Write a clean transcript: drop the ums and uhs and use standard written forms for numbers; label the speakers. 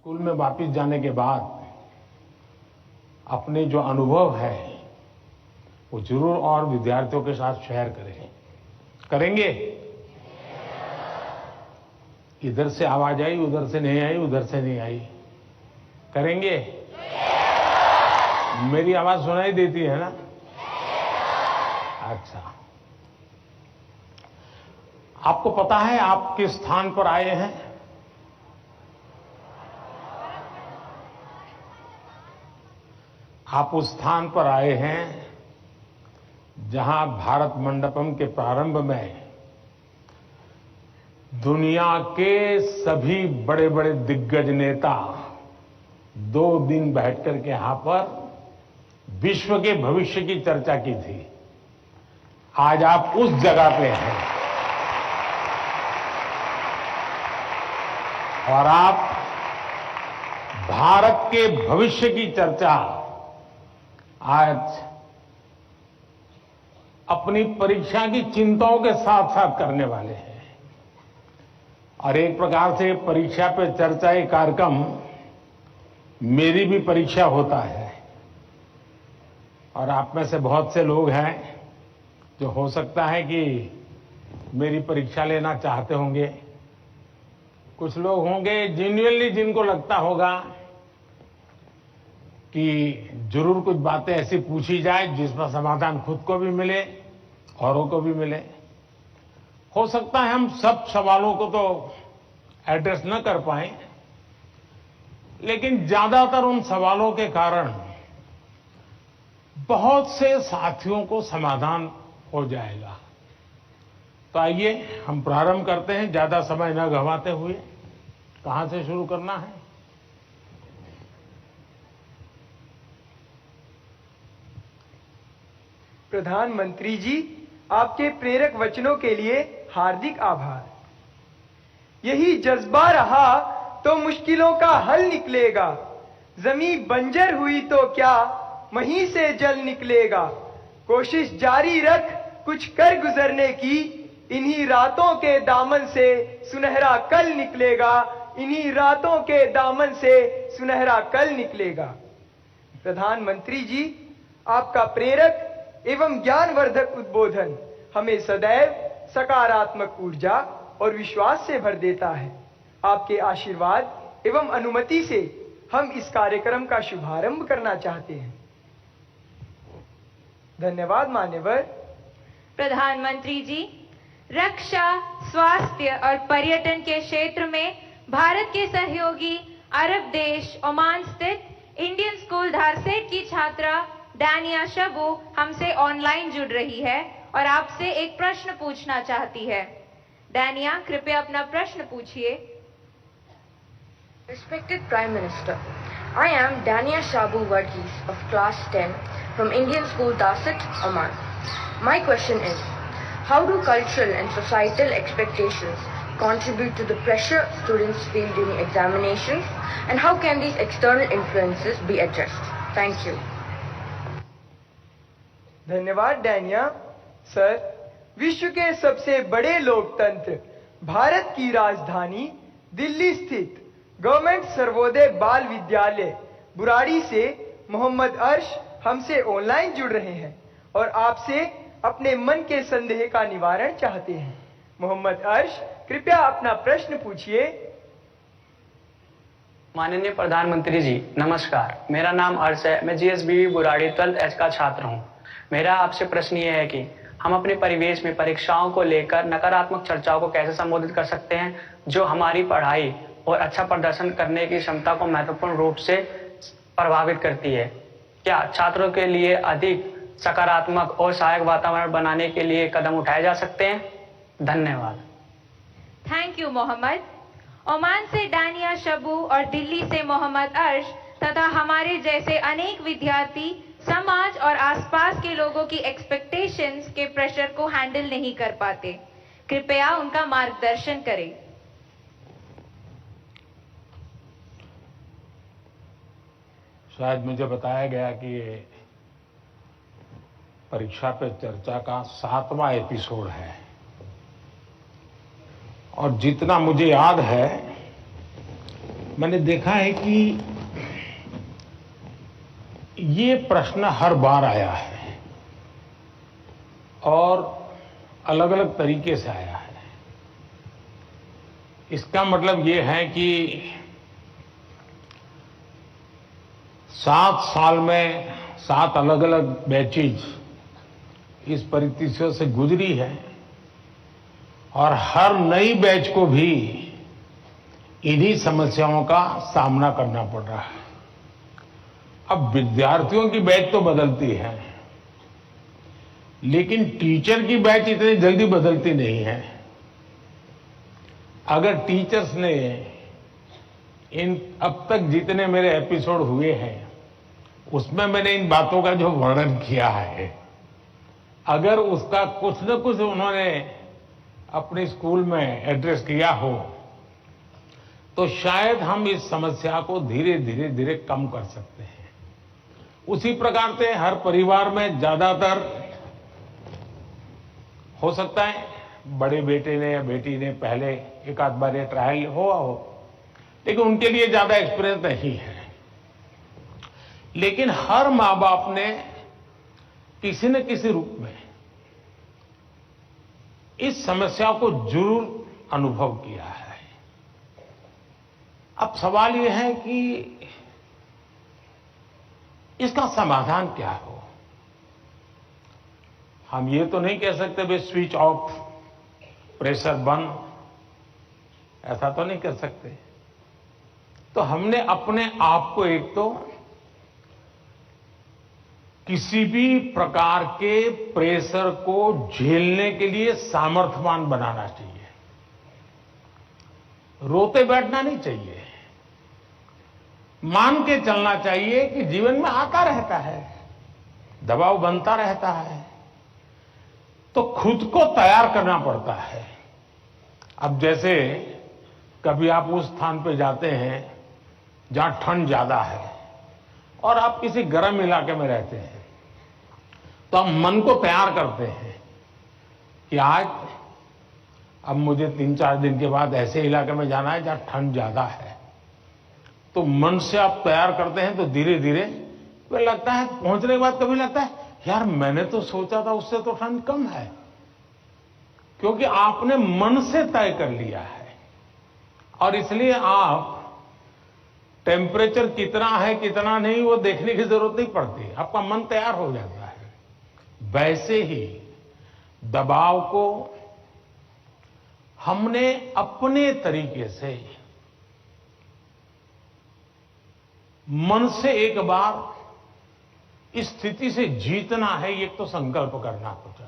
Speaker 1: School में वापस जाने के बाद अपने जो अनुभव है वो जरूर और विद्यार्थियों के साथ शेयर करें। करेंगे? इधर से आवाज आई, उधर से नहीं आई, उधर से नहीं आई। करेंगे? मेरी आवाज सुनाई देती है ना? अच्छा, आपको पता है आप किस स्थान पर आए हैं? आप उस स्थान पर आए हैं जहां भारत मंडपम के प्रारंभ में दुनिया के सभी बड़े बड़े दिग्गज नेता 2 दिन बैठकर के यहां पर विश्व के भविष्य की चर्चा की थी। आज आप उस जगह पे हैं और आप भारत के भविष्य की चर्चा आज अपनी परीक्षा की चिंताओं के साथ साथ करने वाले हैं। और एक प्रकार से परीक्षा पे चर्चा ये कार्यक्रम मेरी भी परीक्षा होता है। और आप में से बहुत से लोग हैं जो हो सकता है कि मेरी परीक्षा लेना चाहते होंगे। कुछ लोग होंगे जेन्युइनली जिनको लगता होगा कि जरूर कुछ बातें ऐसी पूछी जाए जिसका समाधान खुद को भी मिले, औरों को भी मिले। हो सकता है हम सब सवालों को तो एड्रेस न कर पाएं, लेकिन ज्यादातर उन सवालों के कारण बहुत से साथियों को समाधान हो जाएगा। तो आइए हम प्रारंभ करते हैं, ज्यादा समय न गंवाते हुए। कहां से शुरू करना है?
Speaker 2: प्रधानमंत्री जी, आपके प्रेरक वचनों के लिए हार्दिक आभार। यही जज्बा रहा तो मुश्किलों का हल निकलेगा। जमीन बंजर हुई तो क्या वहीं से जल निकलेगा। कोशिश जारी रख कुछ कर गुजरने की, इन्हीं रातों के दामन से सुनहरा कल निकलेगा। इन्हीं रातों के दामन से सुनहरा कल निकलेगा। प्रधानमंत्री जी, आपका प्रेरक एवं ज्ञानवर्धक उद्बोधन हमें सदैव सकारात्मक ऊर्जा और विश्वास से भर देता है। आपके आशीर्वाद एवं अनुमति से हम इस कार्यक्रम का शुभारंभ करना चाहते हैं। धन्यवाद मान्यवर।
Speaker 3: प्रधानमंत्री जी, रक्षा, स्वास्थ्य और पर्यटन के क्षेत्र में भारत के सहयोगी अरब देश ओमान स्थित इंडियन स्कूल धारसेट की छात्रा डानिया शबू हमसे ऑनलाइन जुड़ रही है और आपसे एक प्रश्न पूछना चाहती है। डानिया, कृपया अपना प्रश्न पूछिए।
Speaker 4: Respected Prime Minister, I am Dania Shabu Varghese of Class 10 from Indian School Darset, Oman. My question is, how do cultural and societal expectations contribute to the pressure students feel during examinations, and how can these external influences be addressed? Thank you.
Speaker 2: धन्यवाद Dania. Sir, विश्व के सबसे बड़े लोकतंत्र भारत की राजधानी दिल्ली स्थित government Sarvodaya बाल विद्यालय बुराड़ी से मोहम्मद अर्श हमसे ऑनलाइन जुड़ रहे हैं और आपसे अपने मन के संदेह का निवारण चाहते हैं। मोहम्मद अर्श, कृपया अपना प्रश्न पूछिए।
Speaker 5: माननीय प्रधानमंत्री जी, नमस्कार। मेरा नाम अर्श है। मैं जीएसबीवी बुराड़ी 12H का छात्र हूँ। मेरा आपसे प्रश्न ये है कि हम अपने परिवेश में परीक्षाओं को लेकर नकारात्मक चर्चाओं को कैसे संबोधित कर सकते हैं, जो हमारी पढ़ाई और अच्छा प्रदर्शन करने की क्षमता को महत्वपूर्ण रूप से प्रभावित करती है। क्या छात्रों के लिए अधिक सकारात्मक और सहायक वातावरण बनाने के लिए कदम उठाए जा सकते हैं? धन्यवाद।
Speaker 3: Thank you Mohammed. ओमान से डानिया शबू और दिल्ली से मोहम्मद अर्श तथा हमारे जैसे अनेक विद्यार्थी समाज और आसपास के लोगों की एक्सपेक्टेशंस के प्रेशर को हैंडल नहीं कर पाते। कृपया उनका मार्गदर्शन करें।
Speaker 1: शायद मुझे बताया गया कि परीक्षा पे चर्चा का 7वां एपिसोड है और जितना मुझे याद है मैंने देखा है कि ये प्रश्न हर बार आया है और अलग अलग तरीके से आया है। इसका मतलब ये है कि 7 साल में 7 अलग अलग बैचेज इस परिस्थितियों से गुजरी है और हर नई बैच को भी इन्हीं समस्याओं का सामना करना पड़ रहा है। अब विद्यार्थियों की बैच तो बदलती है, लेकिन टीचर की बैच इतनी जल्दी बदलती नहीं है। अगर टीचर्स ने इन अब तक जितने मेरे एपिसोड हुए हैं उसमें मैंने इन बातों का जो वर्णन किया है, अगर उसका कुछ न कुछ उन्होंने अपने स्कूल में एड्रेस किया हो तो शायद हम इस समस्या को धीरे धीरे धीरे कम कर सकते हैं। उसी प्रकार से हर परिवार में ज्यादातर हो सकता है बड़े बेटे ने या बेटी ने पहले एक आध बार ये ट्रायल हुआ हो, लेकिन उनके लिए ज्यादा एक्सपीरियंस नहीं है। लेकिन हर मां बाप ने किसी न किसी रूप में इस समस्या को जरूर अनुभव किया है। अब सवाल यह है कि इसका समाधान क्या हो। हम ये तो नहीं कह सकते भाई स्विच ऑफ, प्रेशर बंद, ऐसा तो नहीं कर सकते। तो हमने अपने आप को एक तो किसी भी प्रकार के प्रेशर को झेलने के लिए सामर्थ्यवान बनाना चाहिए। रोते बैठना नहीं चाहिए, मान के चलना चाहिए कि जीवन में आता रहता है, दबाव बनता रहता है, तो खुद को तैयार करना पड़ता है। अब जैसे कभी आप उस स्थान पे जाते हैं जहां ठंड ज्यादा है और आप किसी गर्म इलाके में रहते हैं, तो हम मन को तैयार करते हैं कि आज अब मुझे 3-4 दिन के बाद ऐसे इलाके में जाना है जहां ठंड ज्यादा है। तो मन से आप तैयार करते हैं तो धीरे धीरे तो लगता है, पहुंचने के बाद कभी लगता है यार मैंने तो सोचा था उससे तो ठंड कम है, क्योंकि आपने मन से तय कर लिया है। और इसलिए आप टेम्परेचर कितना है कितना नहीं वो देखने की जरूरत नहीं पड़ती, आपका मन तैयार हो जाता है। वैसे ही दबाव को हमने अपने तरीके से मन से एक बार इस स्थिति से जीतना है, ये तो संकल्प करना कुछ।